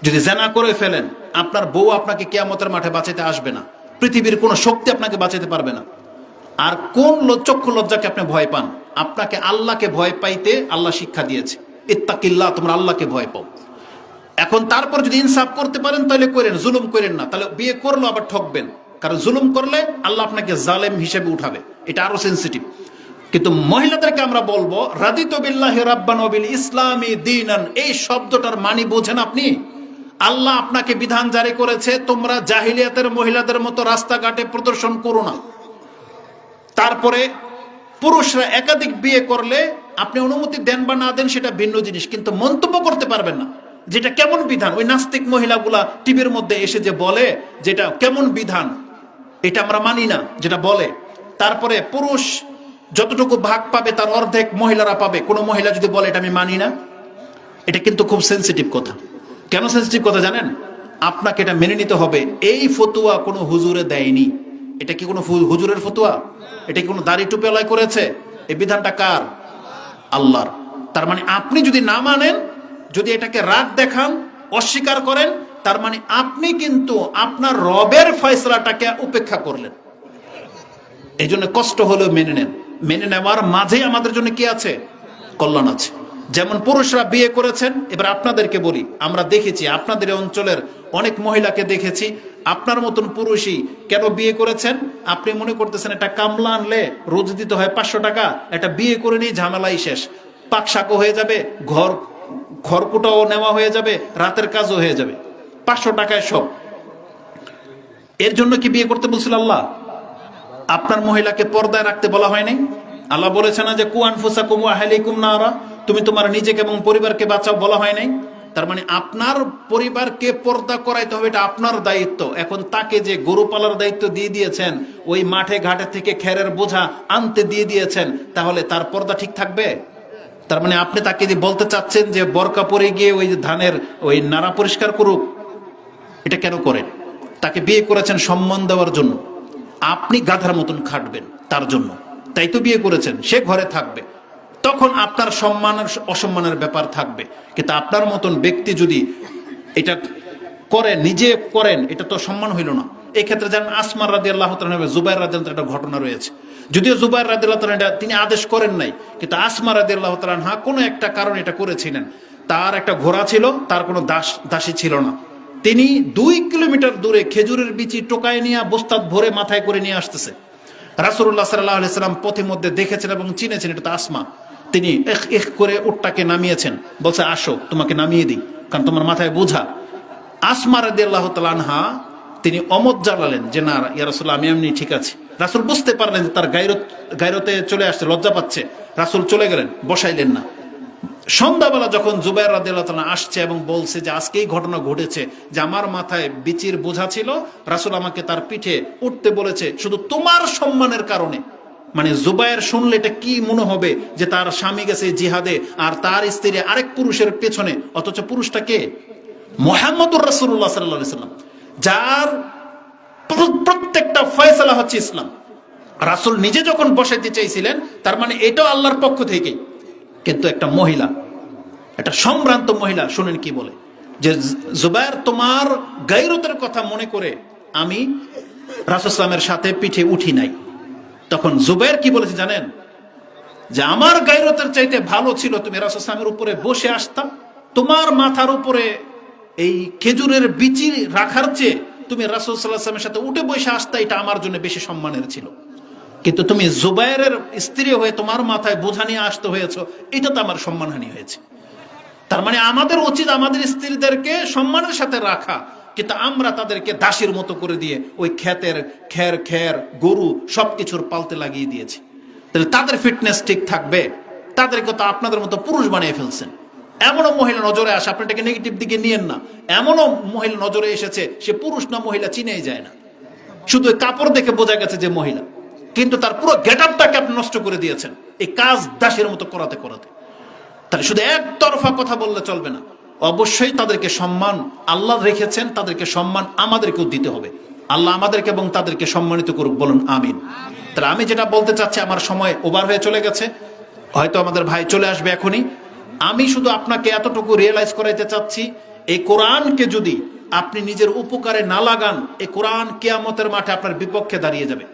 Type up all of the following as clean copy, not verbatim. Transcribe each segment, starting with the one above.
যদি জেনা করে ফেলেন, আপনার বউ আপনাকে কিয়ামতের মাঠে বাঁচাতে আসবে না, পৃথিবীর কোনো শক্তি আপনাকে বাঁচাতে পারবে না। আর কোন চক্ষু লজ্জাকে আপনি ভয় পান? আপনাকে আল্লাহকে ভয় পাইতে আল্লাহ শিক্ষা দিয়েছে, ইত্তাকিল্লাহ, তোমরা আল্লাহকে ভয় পাও। এখন তারপর যদি ইনসাফ করতে পারেন তাহলে করেন, জুলুম করেন না। তাহলে বিয়ে করলো আবার ঠকবেন, কারণ জুলুম করলে আল্লাহ আপনাকে জালেম হিসেবে উঠাবে, এটা আরো সেন্সিটিভ। কিন্তু মহিলাদেরকে আমরা বলবো রাদিতু বিল্লাহি রাব্বান ওয়া বিল ইসলামি দীনান, এই শব্দটার মানে বোঝেন আপনি? আল্লাহ আপনাকে বিধান জারি করেছে, তোমরা জাহিলিয়াতের মহিলাদের মতো রাস্তাঘাটে প্রদর্শন করো না। তারপরে পুরুষরা একাধিক বিয়ে করলে আপনি অনুমতি দেন বা না দেন সেটা ভিন্ন জিনিস, কিন্তু মন্তব্য করতে পারবেন না যেটা কেমন বিধান। ওই নাস্তিক মহিলাগুলা টিভির মধ্যে এসে যে বলে যেটা কেমন বিধান, এটা আমরা মানি না যেটা বলে। তারপরে পুরুষ যতটুকু ভাগ পাবে তার অর্ধেক মহিলারা পাবে, কোনো মহিলা যদি বলে এটা আমি মানি না, এটা কিন্তু খুব সেন্সিটিভ কথা। কেন সেন্সিটিভ কথা জানেন? আপনাকে এটা মেনে নিতে হবে। এই ফতুয়া কোনো হুজুরে দেয়নি। এটা কি কোনো হুজুরের ফতুয়া? এটা কি কোনো দাড়ি টুপি করেছে? এই বিধানটা কার? আল্লাহর। তার মানে আপনি যদি না মানেন, যদি এটাকে রাগ দেখান, অস্বীকার করেন, তার মানে আপনি কিন্তু আপনার রবের ফয়সালাটাকে উপেক্ষা করলেন। এই জন্য কষ্ট হলেও মেনে নেন। মেনে নেওয়ার মাঝেই আমাদের জন্য কি আছে? কল্যাণ আছে। যেমন পুরুষরা বিয়ে করেছেন, এবার আপনাদেরকে বলি, আমরা দেখেছি আপনাদের অঞ্চলের অনেক মহিলাকে দেখেছি, আপনার মতন পুরুষই কেন বিয়ে করেছেন? আপনি মনে করতেছেন এটা কামলা আনলে রোজ দিতে হয় 500 টাকা, এটা বিয়ে করে নিয়ে ঝামেলাই শেষ, পাকশাকও হয়ে যাবে, খড়কুটাও নেওয়া হয়ে যাবে, রাতের কাজও হয়ে যাবে, 500 টাকায় সব। এর জন্য কি বিয়ে করতে বলছিল আল্লাহ? আপনার মহিলাকে পর্দায় রাখতে বলা হয়নি? আল্লাহ বলেছে না যে কু আনফুসাকুম ওয়া আহলিকুম নারা, তুমি তোমার নিজেকে এবং পরিবারকে বাঁচাও, বলা হয় নাই? তার মানে আপনার পরিবারকে পর্দা করাইতে হবে, এটা আপনার দায়িত্ব। এখন তাকে যে গরু পালার দায়িত্ব দিয়ে দিয়েছেন, ওই মাঠে ঘাটে থেকে খেরের বোঝা আনতে দিয়ে দিয়েছেন, তাহলে তার পর্দা ঠিক থাকবে? তার মানে আপনি তাকে যে বলতে চাচ্ছেন যে বরকা পরে গিয়ে ওই ধানের ওই নাড়া পরিষ্কার করুক, এটা কেন করেন? তাকে বিয়ে করেছেন সম্মান দেওয়ার জন্য, আপনি গাধার মতন খাটবেন তার জন্য, তাই তো বিয়ে করেছেন। সে ঘরে থাকবে, তখন আপনার সম্মানের অসম্মানের ব্যাপার থাকবে। কিন্তু আপনার মতন ব্যক্তি যদি এটা করে, নিজে করেন, এটা তো সম্মান হইল না। এই ক্ষেত্রে যেমন আসমা রাদিয়াল্লাহু তাআলা, জুবাইর রাদিয়াল্লাহু তাআলা একটা ঘটনা রয়েছে। যদিও জুবাইর রাদিয়াল্লাহু তাআলা তিনি আদেশ করেন নাই, কিন্তু আসমা রাদিয়াল্লাহু তাআলা কোনো একটা কারণে এটা করেছিলেন। তার একটা ঘোড়া ছিল, তার কোনো দাসী ছিল না। তিনি 2 কিলোমিটার দূরে খেজুরের বিচি টোকায় নিয়ে বস্তাত ভরে মাথায় করে নিয়ে আসতেছে। রাসূলুল্লাহ সাল্লাল্লাহু আলাইহি সাল্লাম পথে মধ্যে দেখেছেন এবং চিনেছেন এটা তো আসমা। তিনি এক করে উটটাকে নামিয়েছেন, বলছে আসো তোমাকে নামিয়ে দিই, কারণ তোমার মাথায় বোঝা। আসমা রাদিয়াল্লাহু তাআলা আনহা তিনি অমত জ্বালালেন যে না ইয়া রাসূলুল্লাহ, আমি এমনি ঠিক আছে। রাসূল বুঝতে পারলেন যে তার গায়রতে চলে আসছে, লজ্জা পাচ্ছে। রাসূল চলে গেলেন, বসাইলেন না। সন্ধ্যাবেলা যখন জুবাইর রাদিয়াল্লাহু তাআলা আসছে এবং বলছে যে আজকে এই ঘটনা ঘটেছে, যে আমার মাথায় বিচির বোঝা ছিল, রাসূল আমাকে তার পিঠে উঠতে বলেছে শুধু তোমার সম্মানের কারণে। মানে জুবাইর শুনলে এটা কি মনে হবে যে তার স্বামী গেছে জিহাদে আর তার স্ত্রী আরেক পুরুষের পেছনে, অথচ পুরুষটা কে? মুহাম্মদুর রাসূলুল্লাহ সাল্লাল্লাহু আলাইহি সাল্লাম, যার প্রত্যেকটা ফয়সালা হচ্ছে ইসলাম। রাসূল নিজে যখন বসাইতে চাইছিলেন, তার মানে এটাও আল্লাহর পক্ষ থেকেই। কিন্তু একটা মহিলা, একটা সম্ভ্রান্ত মহিলা, শুনেন কি বলে, যে জুবাইর তোমার গায়রতের কথা মনে করে আমি রাসূল সাল্লাল্লাহু সাথে পিঠে উঠি নাই। তখন জুবাইর কি বলেছে জানেন? যে আমার গায়রতের চাইতে ভালো ছিল তুমি রাসূল সাল্লাল্লাহু উপরে বসে আসতাম, তোমার মাথার উপরে এই খেজুরের বিচি রাখার চেয়ে তুমি রাসূল সাল্লাল্লাহু আলাইহি সাথে উঠে বসে আসতা, এটা আমার জন্য বেশি সম্মানের ছিল। কিন্তু তুমি জুবাইরের স্ত্রী হয়ে তোমার মাথায় বোঝা নিয়ে আসতে হয়েছে, এটা তো আমার সম্মানহানি হয়েছে। তার মানে আমাদের উচিত আমাদের স্ত্রীদেরকে সম্মানের সাথে রাখা, কিন্তু আমরা তাদেরকে দাসীর মতো করে দিয়ে ওই ক্ষেতের খের গরু সবকিছুর পালতে লাগিয়ে দিয়েছি। তাহলে তাদের ফিটনেস ঠিক থাকবে? তাদেরকে তো আপনাদের মতো পুরুষ বানিয়ে ফেলছেন। এমনও মহিলা নজরে আসে, আপনি এটাকে নেগেটিভ দিকে নিয়েন না, এমনও মহিলা নজরে এসেছে সে পুরুষ না মহিলা চিনেই যায় না, শুধু কাপড় দেখে বোঝা গেছে যে মহিলা, কিন্তু তার পুরো গেট আপটাকে আপনি নষ্ট করে দিয়েছেন এই কাজ দাসের মতো করাতে। তাহলে শুধু একতরফা কথা বললে চলবে না, অবশ্যই তাদেরকে সম্মান আল্লাহ রেখেছেন, তাদেরকে সম্মান আমাদেরকেও দিতে হবে। আল্লাহ আমাদেরকে এবং তাদেরকে সম্মানিত করুক, বলুন আমিন। তাহলে আমি যেটা বলতে চাচ্ছি, আমার সময় ওভার হয়ে চলে গেছে, হয়তো আমাদের ভাই চলে আসবে এখনই। আমি শুধু আপনাকে এতটুকু রিয়েলাইজ করাইতে চাচ্ছি, এই কোরআনকে যদি আপনি নিজের উপকারে না লাগান, এই কোরআন কিয়ামতের মাঠে আপনার বিপক্ষে দাঁড়িয়ে যাবে।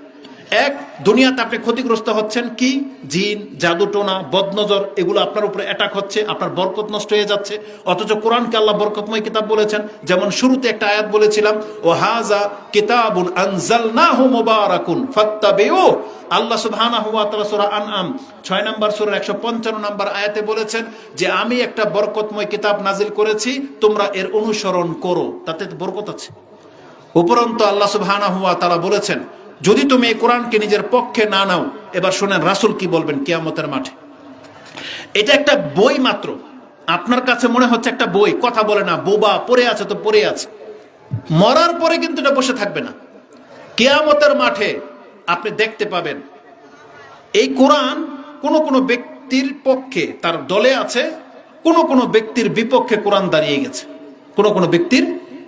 এক, দুনিয়াতে আপনি ক্ষতিগ্রস্ত হচ্ছেন কি, জিন, জাদুটোনা, বদনজর, এগুলো আপনার উপরে অ্যাটাক হচ্ছে, আপনার বরকত নষ্ট হয়ে যাচ্ছে। অথচ কোরআনকে আল্লাহ বরকতময় কিতাব বলেছেন। যেমন শুরুতে একটা আয়াত বলেছিলাম, ও হাযা কিতাবুন আনজালনাহু মুবারাকুন ফাত্তাবিউ। আল্লাহ সুবহানাহু ওয়া তাআলা সূরা আনআম 6 নম্বর সূরার 155 নম্বর আয়াতে বলেছেন যে আমি একটা বরকতময় কিতাব নাজিল করেছি, তোমরা এর অনুসরণ করো, তাতে বরকত আছে। উপরন্তু আল্লাহ সুবহানাহু ওয়া তাআলা বলেছেন, যদি তুমি এই কোরআনকে নিজের পক্ষে না নাও, এবার শুনেন রাসূল কি বলবেন কিয়ামতের মাঠে। এটা একটা বই মাত্র, আপনার কাছে মনে হচ্ছে একটা বই, কথা বলে না, বোবা, পড়ে আছে তো পড়ে আছে। মরার পরে কিন্তু এটা বসে থাকবে না। কিয়ামতের মাঠে আপনি দেখতে পাবেন এই কোরআন কোন কোন ব্যক্তির পক্ষে তার দলে আছে, কোন কোন ব্যক্তির বিপক্ষে কোরআন দাঁড়িয়ে গেছে, কোন কোন ব্যক্তির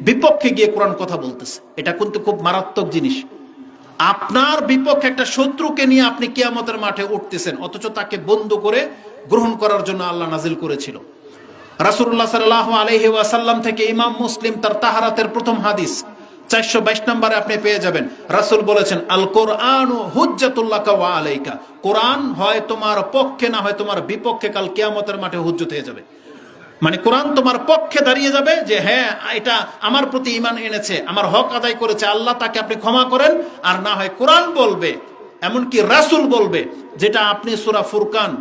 বিপক্ষে গিয়ে কোরআন কথা বলতেছে। এটা কিন্তু খুব মারাত্মক জিনিস। আপনার বিপক্ষে একটা শত্রুকে নিয়ে আপনি কিয়ামতের মাঠে উঠতেছেন, অথচ তাকে বন্ধু করে গ্রহণ করার জন্য আল্লাহ নাজিল করেছিল। রাসূলুল্লাহ সাল্লাল্লাহু আলাইহি ওয়াসাল্লাম থেকে ইমাম মুসলিম তার তাহারাতের প্রথম হাদিস 422 নম্বরে আপনি পেয়ে যাবেন। রাসূল বলেছেন, আল কোরআনু হুজ্জাতুল লাকা ওয়া আলাইকা। কোরআন হয় তোমার পক্ষে, না হয় তোমার বিপক্ষে কাল কিয়ামতের মাঠে হুজ্জত হয়ে যাবে। মানে কোরআন তোমার পক্ষে দাঁড়িয়ে যাবে যে হ্যাঁ, এটা আমার প্রতি ঈমান এনেছে, আমার হক আদায় করেছে, আল্লাহ তাকে আপনি ক্ষমা করেন। আর না হয় কোরআন বলবে, এমনকি রাসূল বলবে, যেটা আপনি সূরা ফুরকান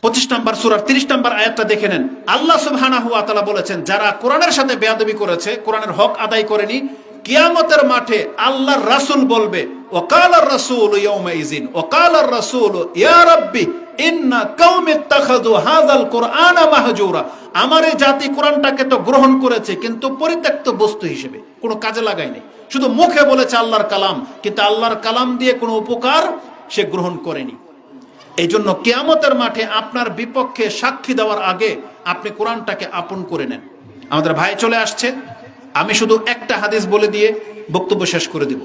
25 নম্বর সূরার 30 নম্বর আয়াতটা দেখে নেন। আল্লাহ সুবহানাহু ওয়া তাআলা বলেছেন, যারা কোরআনের সাথে বেয়াদবি করেছে, কোরআনের হক আদায় করেনি, কিয়ামতের মাঠে আল্লাহর রাসূল বলবে, ওয়াকালার রাসূল ইয়াউমাইযিন ওয়াকালার রাসূল ইয়া রাব্বি ইন্না কওমি ইত্তাখাযু হাযাল কুরআনা মাহজুরা। আমার এই জাতি কোরআনটাকে তো গ্রহণ করেছে, কিন্তু পরিত্যক্ত বস্তু হিসেবে, কোনো কাজে লাগায়নি। শুধু মুখে বলেছে আল্লাহর কালাম, কিন্তু আল্লাহর কালাম দিয়ে কোনো উপকার সে গ্রহণ করেনি। এই জন্য কিয়ামতের মাঠে আপনার বিপক্ষে সাক্ষী দেওয়ার আগে আপনি কোরআনটাকে আপন করে নেন। আমাদের ভাই চলে আসছে, আমি শুধু একটা হাদিস বলে দিয়ে বক্তব্য শেষ করে দিব।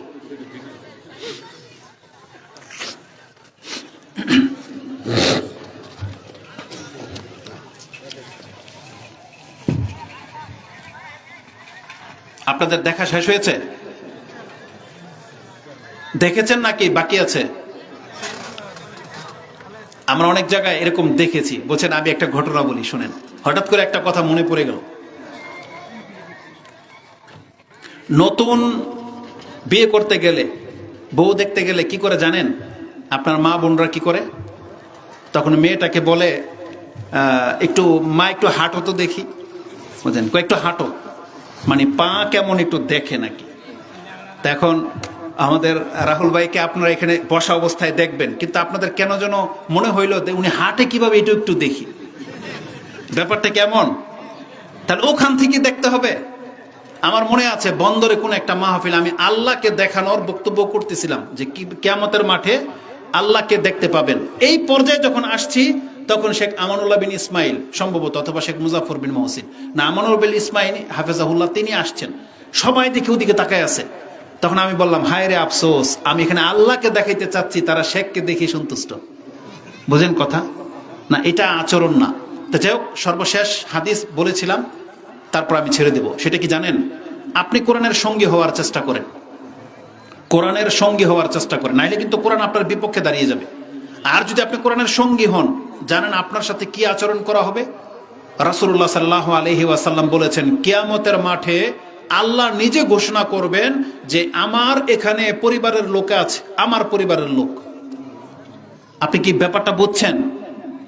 আপনাদের দেখা শেষ হয়েছে? দেখেছেন নাকি বাকি আছে? আমরা অনেক জায়গায় এরকম দেখেছি। বলছেন আমি একটা ঘটনা বলি, শুনেন। হঠাৎ করে একটা কথা মনে পড়ে গেল। নতুন বিয়ে করতে গেলে, বউ দেখতে গেলে কি করে জানেন? আপনার মা বোনরা কি করে? তখন মেয়েটাকে বলে, একটু মা একটু হাঁটো তো দেখি, বুঝলেন, একটু হাঁটো, মানে পা কেমন একটু দেখে নাকি। তা এখন আমাদের রাহুল ভাইকে আপনারা এখানে বসা অবস্থায় দেখবেন, কিন্তু আপনাদের কেন যেন মনে হইল উনি হাঁটে কিভাবে, এটা একটু দেখি, ব্যাপারটা কেমন। তাহলে ওখান থেকে দেখতে হবে। আমার মনে আছে বন্দরে কোন একটা মাহফিল, আমি আল্লাহকে দেখানোর বক্তব্য করতেছিলাম যে কিয়ামতের মাঠে আল্লাহকে দেখতে পাবেন। এই পর্যায়ে যখন আসছি, তখন শেখ আমানুল্লাহ বিন ইসমাইল সম্ভবত, অথবা শেখ মুজাফর বিন মহসিন, না আমানুল বিন ইসমাইল হাফেজাহুল্লাহ, তিনি আসছেন। সবাই দেখে ওদিকে তাকায় আছে। তখন আমি বললাম, হায় রে আফসোস, আমি এখানে আল্লাহকে দেখাইতে চাচ্ছি, তারা শেখকে দেখি সন্তুষ্ট। বুঝেন কথা না? এটা আচরণ না। তো যাই হোক, সর্বশেষ হাদিস বলেছিলাম, তারপর আমি ছেড়ে দেব। সেটা কি জানেন? আপনি কোরআনের সঙ্গী হওয়ার চেষ্টা করেন, কোরআনের সঙ্গী হওয়ার চেষ্টা করেন, নাইলে কিন্তু কোরআন আপনার বিপক্ষে দাঁড়িয়ে যাবে। আর যদি আপনি কোরআনের সঙ্গী হন, জানেন আপনার সাথে কি আচরণ করা হবে? রাসূলুল্লাহ সাল্লাল্লাহু আলাইহি ওয়াসাল্লাম বলেছেন, কিয়ামতের মাঠে আল্লাহ নিজে ঘোষণা করবেন যে আমার এখানে পরিবারের লোক আছে, আমার পরিবারের লোক। আপনি কি ব্যাপারটা বুঝছেন?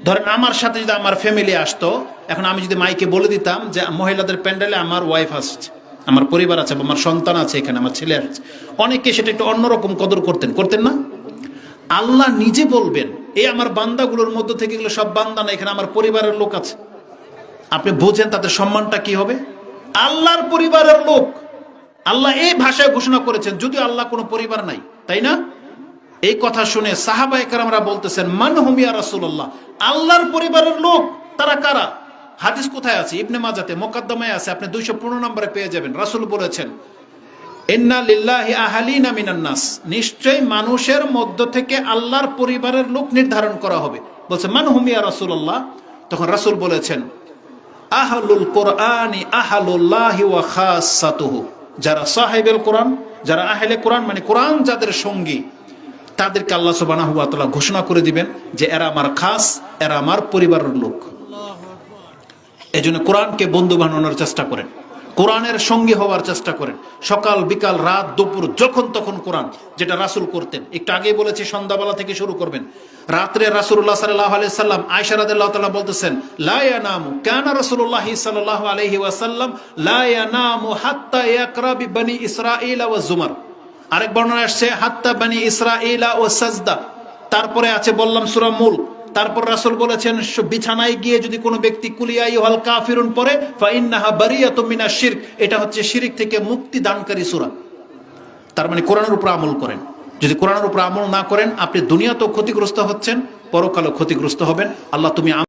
ধরেন আমার সাথে যদি আমার ফ্যামিলি আসতো, এখন আমি যদি মাইকে বলে দিতাম যে মহিলাদের প্যান্ডেলে আমার ওয়াইফ আসছে, আমার পরিবার আছে, আমার সন্তান আছে, এখানে আমার ছেলে আছে, অনেকে সেটা একটু অন্যরকম কদর করতেন না? আল্লাহ নিজে বলবেন, এই আমার বান্দাগুলোর মধ্য থেকে এগুলো সব বান্দা না, এখানে আমার পরিবারের লোক আছে। আপনি বোঝেন তাদের সম্মানটা কি হবে? আল্লাহর পরিবারের লোক, আল্লাহ এই ভাষায় ঘোষণা করেছেন, যদিও আল্লাহ কোনো পরিবার নাই, তাই না? এই কথা শুনে সাহাবায়ে কেরামরা বলতেছেন, মান হুম ইয়া রাসূলুল্লাহ, আল্লাহর পরিবারের লোক তারা কারা? হাদিস কোথায় আছে? ইবনে মাজাতে মুকদ্দমায় আছে, আপনি 215 নম্বরে পেয়ে যাবেন। রাসূল বলেছেন, ইন্না লিল্লাহি আহলিনা মিনান নাস, নিশ্চয় মানুষের মধ্য থেকে আল্লাহর পরিবারের লোক নির্ধারণ করা হবে। বলছে মান হুম ইয়া রাসূলুল্লাহ। তখন রাসূল বলেছেন, আহলুল কোরআনি আহলুল্লাহি ওয়া খাসাতুহু, যারা সাহেবেল কোরআন, যারা আহলে কোরআন মানে কোরআন যাদের সঙ্গী, তাদেরকে আল্লাহ সুবহানাহু ওয়া তাআলা ঘোষণা করে দিবেন যে এরা আমার খাস, এরা আমার পরিবারের লোক। এজন্য কোরআনকে বন্ধু বানানোর চেষ্টা করেন, কোরআনের সঙ্গী হওয়ার চেষ্টা করেন। সকাল বিকাল রাত দুপুর যখন তখন কোরআন, যেটা রাসূল করতেন। একটু আগেই বলেছি সন্ধ্যাবেলা থেকে শুরু করবেন। রাত্রে রাসূলুল্লাহ সাল্লাল্লাহু আলাইহি সাল্লাম আয়েশা রাদিয়াল্লাহু তাআলা বলতেছেন, লা ইয়ানামু কানা রাসূলুল্লাহ সাল্লাল্লাহু আলাইহি ওয়াসাল্লাম লা ইয়ানামু হাত্তা ইয়াকরা বিবনি ইসরাঈল ওয়া জুমার। আরেক বর্ণনা আসছে হাত্তা বনি ইসরাঈল ও সাজদা। তারপরে আছে বললাম সূরা মুলক। তারপর রাসূল বলেছেন বিছানায় গিয়ে যদি কোনো ব্যক্তি কুল ইয়া আইয়ুহাল কাফিরুন পড়ে ফা ইন্নাহা বারিয়াতুম মিনাশ শিরক, এটা হচ্ছে শিরক থেকে মুক্তি দানকারী সূরা। তার মানে কোরআনের উপর আমল করেন। যদি কোরআনের উপর আমল না করেন, আপনি দুনিয়াতেও ক্ষতিগ্রস্ত হচ্ছেন, পরকালেও ক্ষতিগ্রস্ত হবেন। আল্লাহ তুমি